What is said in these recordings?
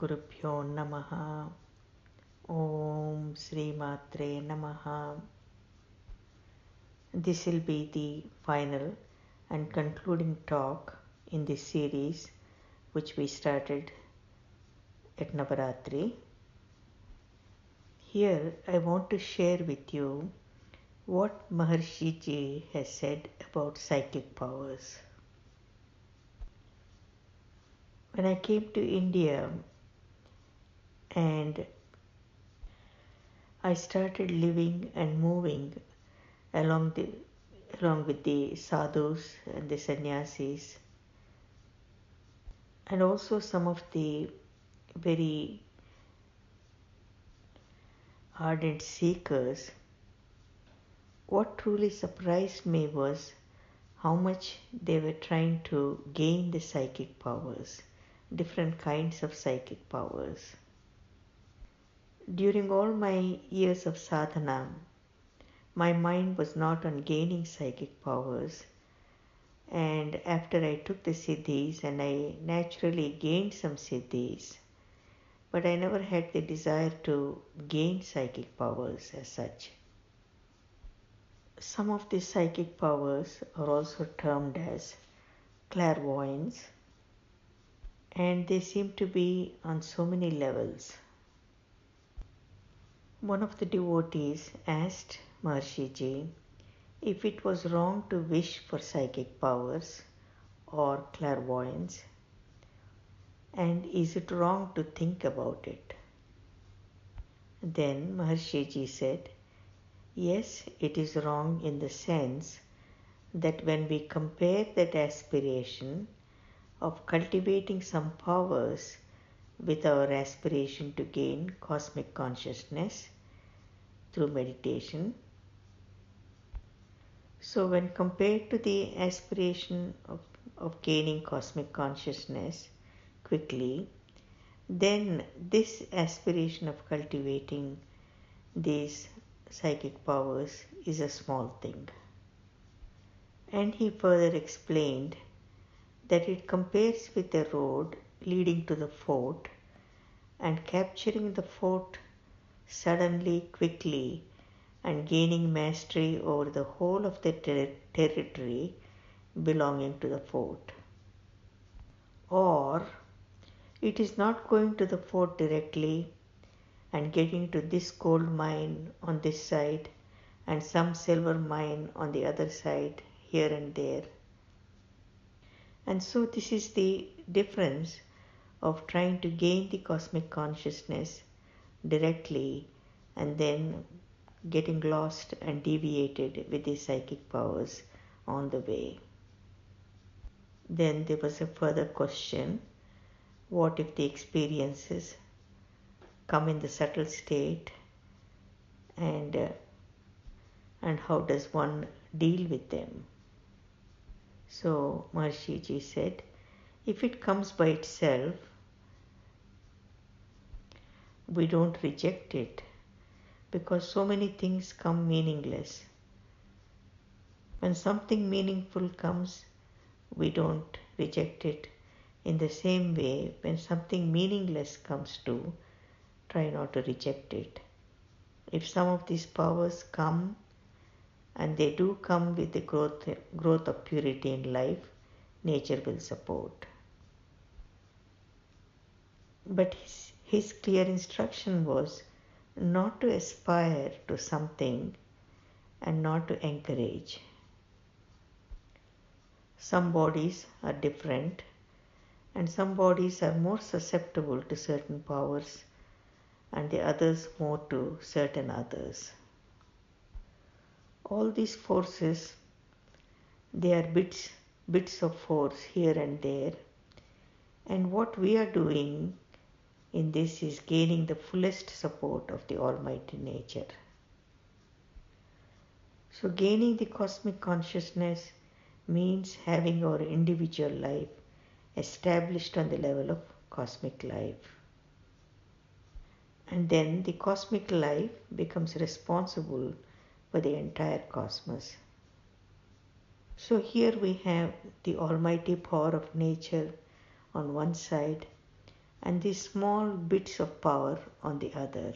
Gurubhyo Namaha. Om Sri Matre Namaha. This will be the final and concluding talk in this series which we started at Navaratri. Here I want to share with you what Maharishiji has said about psychic powers. When I came to India and I started living and moving along with the sadhus and the sannyasis, and also some of the very ardent seekers, what truly surprised me was how much they were trying to gain the psychic powers, different kinds of psychic powers. During all my years of sadhana, my mind was not on gaining psychic powers, and after I took the siddhis, and I naturally gained some siddhis, but I never had the desire to gain psychic powers as such. Some of these psychic powers are also termed as clairvoyance, and they seem to be on so many levels. One of the devotees asked Maharishiji if it was wrong to wish for psychic powers or clairvoyance, and is it wrong to think about it? Then Maharishiji said, yes, it is wrong in the sense that when we compare that aspiration of cultivating some powers with our aspiration to gain cosmic consciousness through meditation, so when compared to the aspiration of gaining cosmic consciousness quickly, then this aspiration of cultivating these psychic powers is a small thing. And he further explained that it compares with a road leading to the fort, and capturing the fort suddenly, quickly, and gaining mastery over the whole of the territory belonging to the fort. Or it is not going to the fort directly and getting to this gold mine on this side and some silver mine on the other side, here and there. And so this is the difference of trying to gain the cosmic consciousness directly and then getting lost and deviated with the psychic powers on the way. Then there was a further question, what if the experiences come in the subtle state, and how does one deal with them? So Maharishiji said, if it comes by itself, we don't reject it, because so many things come meaningless. When something meaningful comes, we don't reject it. In the same way, when something meaningless comes too, try not to reject it. If some of these powers come, and they do come with the growth of purity in life, nature will support. But his clear instruction was not to aspire to something and not to encourage. Some bodies are different, and some bodies are more susceptible to certain powers and the others more to certain others. All these forces, they are bits of force here and there, and what we are doing in this is gaining the fullest support of the Almighty Nature. So gaining the cosmic consciousness means having our individual life established on the level of cosmic life. And then the cosmic life becomes responsible for the entire cosmos. So here we have the almighty power of nature on one side, and these small bits of power on the other.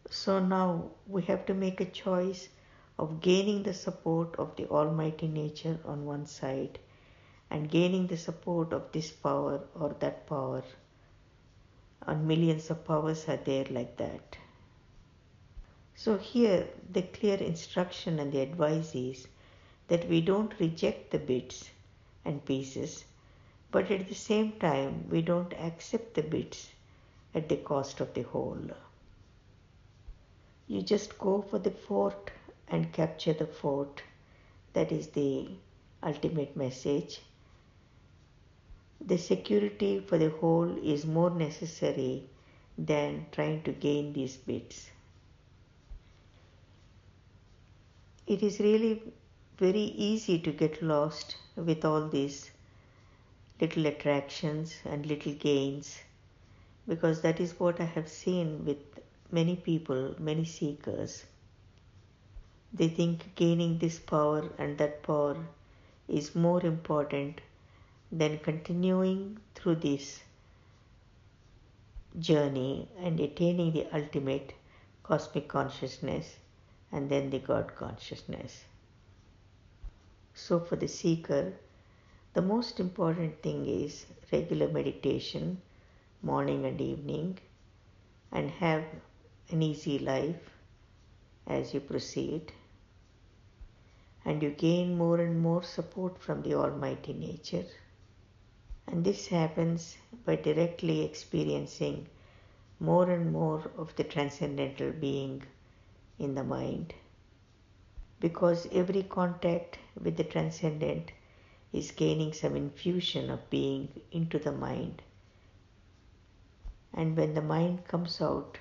So now we have to make a choice of gaining the support of the Almighty Nature on one side and gaining the support of this power or that power. And millions of powers are there like that. So here the clear instruction and the advice is that we don't reject the bits and pieces, but at the same time we don't accept the bits at the cost of the whole. You just go for the fort and capture the fort. That is the ultimate message. The security for the whole is more necessary than trying to gain these bits. It is really very easy to get lost with all these little attractions and little gains, because that is what I have seen with many people, many seekers. They think gaining this power and that power is more important than continuing through this journey and attaining the ultimate cosmic consciousness and then the God consciousness. So for the seeker, the most important thing is regular meditation, morning and evening, and have an easy life as you proceed. And you gain more and more support from the Almighty Nature. And this happens by directly experiencing more and more of the transcendental being in the mind. Because every contact with the transcendent is gaining some infusion of being into the mind. And when the mind comes out,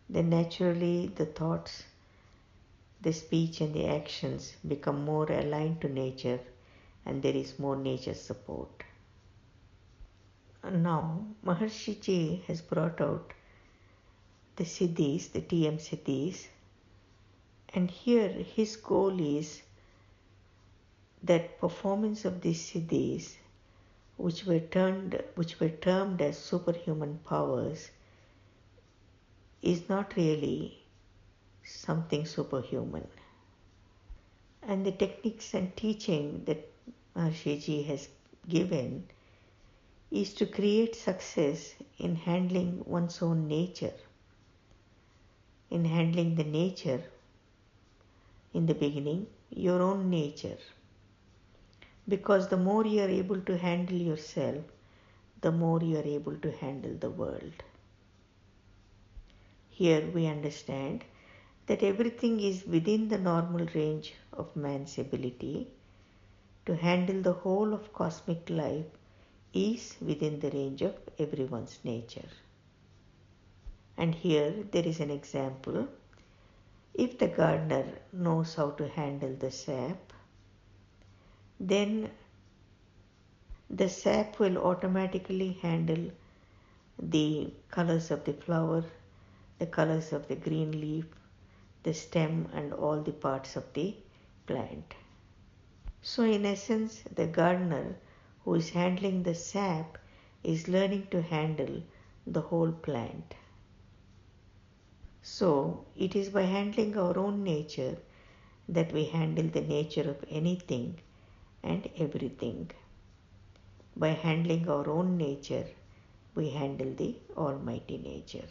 then naturally the thoughts, the speech and the actions become more aligned to nature, and there is more nature support. Now, Maharishiji has brought out the siddhis, the TM siddhis, and here his goal is that performance of these siddhis, which were termed as superhuman powers, is not really something superhuman. And the techniques and teaching that Maharishiji has given is to create success in handling one's own nature, in handling the nature in the beginning, your own nature. Because the more you are able to handle yourself, the more you are able to handle the world. Here we understand that everything is within the normal range of man's ability. To handle the whole of cosmic life is within the range of everyone's nature. And here there is an example. If the gardener knows how to handle the sap, then the sap will automatically handle the colors of the flower, the colors of the green leaf, the stem and all the parts of the plant. So in essence, the gardener who is handling the sap is learning to handle the whole plant. So it is by handling our own nature that we handle the nature of anything and everything. By handling our own nature, we handle the Almighty Nature.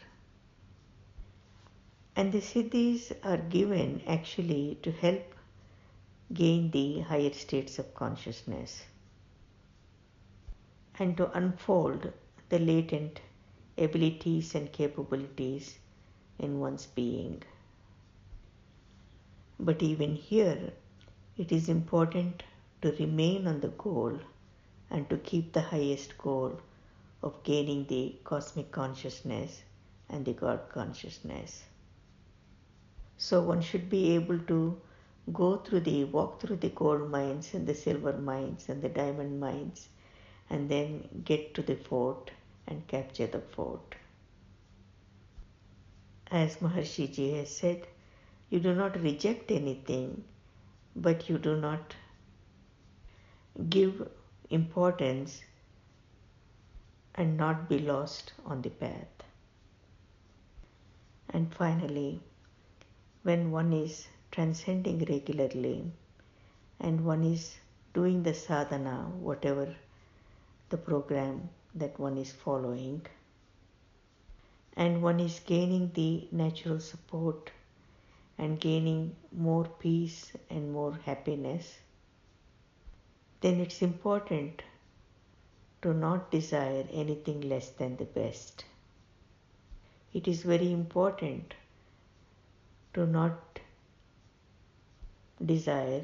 And the siddhis are given actually to help gain the higher states of consciousness and to unfold the latent abilities and capabilities in one's being. But even here, it is important to remain on the goal and to keep the highest goal of gaining the cosmic consciousness and the God consciousness. So one should be able to walk through the gold mines and the silver mines and the diamond mines, and then get to the fort and capture the fort. As Maharishiji has said, you do not reject anything, but you do not give importance and not be lost on the path. And finally, when one is transcending regularly and one is doing the sadhana, whatever the program that one is following, and one is gaining the natural support and gaining more peace and more happiness, then it's important to not desire anything less than the best. It is very important to not desire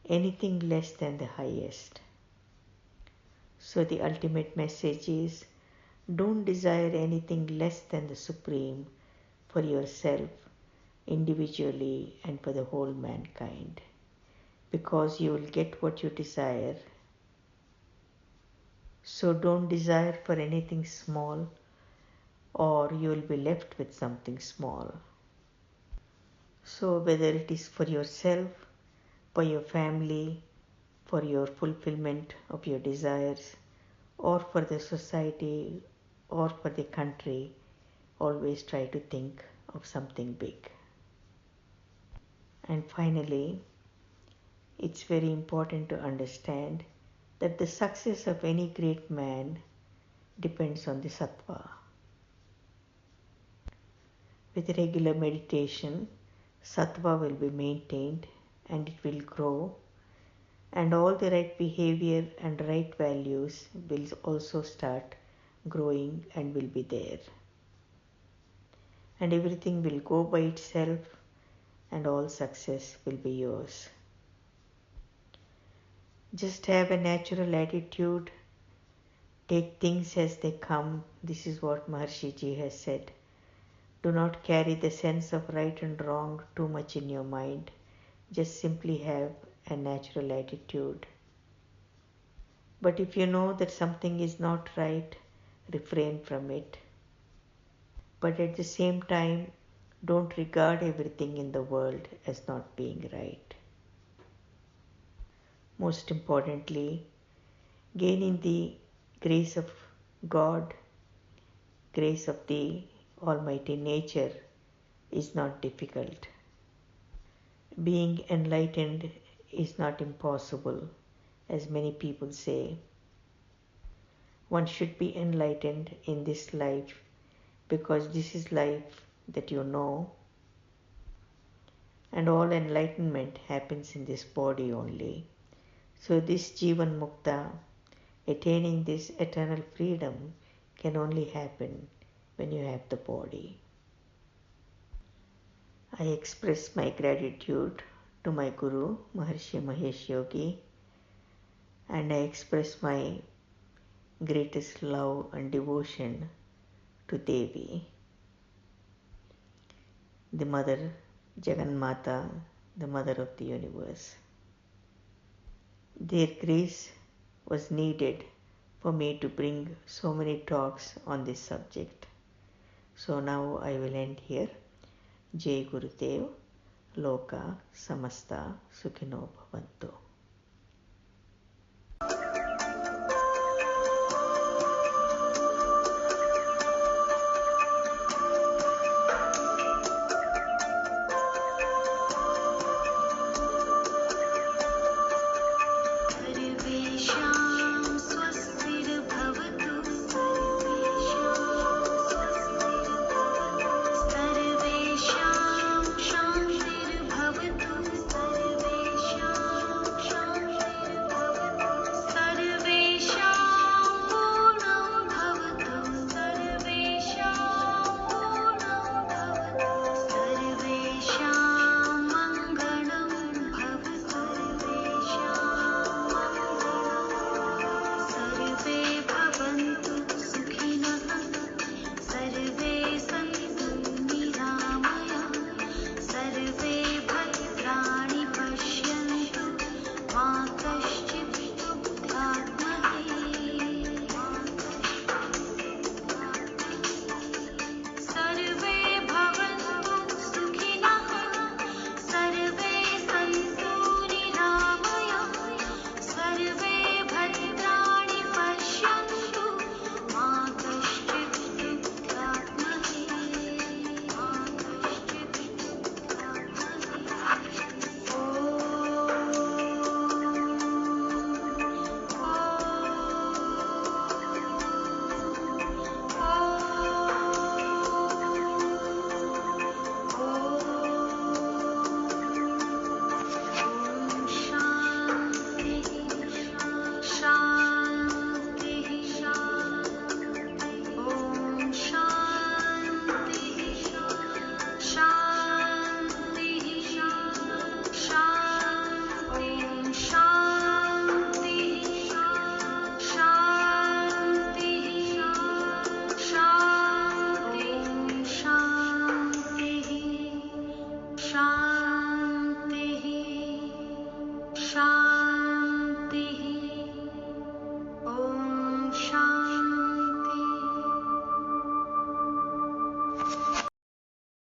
anything less than the highest. So the ultimate message is, don't desire anything less than the supreme for yourself, individually, and for the whole mankind, because you will get what you desire. So don't desire for anything small, or you will be left with something small. So whether it is for yourself, for your family, for your fulfillment of your desires, or for the society, or for the country, always try to think of something big. And finally, it's very important to understand that the success of any great man depends on the sattva. With regular meditation, sattva will be maintained and it will grow, and all the right behavior and right values will also start growing and will be there. And everything will go by itself and all success will be yours. Just have a natural attitude. Take things as they come. This is what Maharishiji has said. Do not carry the sense of right and wrong too much in your mind. Just simply have a natural attitude. But if you know that something is not right, refrain from it. But at the same time, don't regard everything in the world as not being right. Most importantly, gaining the grace of God, grace of the Almighty Nature is not difficult. Being enlightened is not impossible, as many people say. One should be enlightened in this life because this is life that you know, and all enlightenment happens in this body only. So this Jivan Mukta, attaining this eternal freedom, can only happen when you have the body. I express my gratitude to my Guru, Maharishi Mahesh Yogi, and I express my greatest love and devotion to Devi, the Mother, Jagannatha, the Mother of the Universe. Their grace was needed for me to bring so many talks on this subject. So now I will end here. Jai Gurudev, Loka Samasta Sukhino Bhavantu.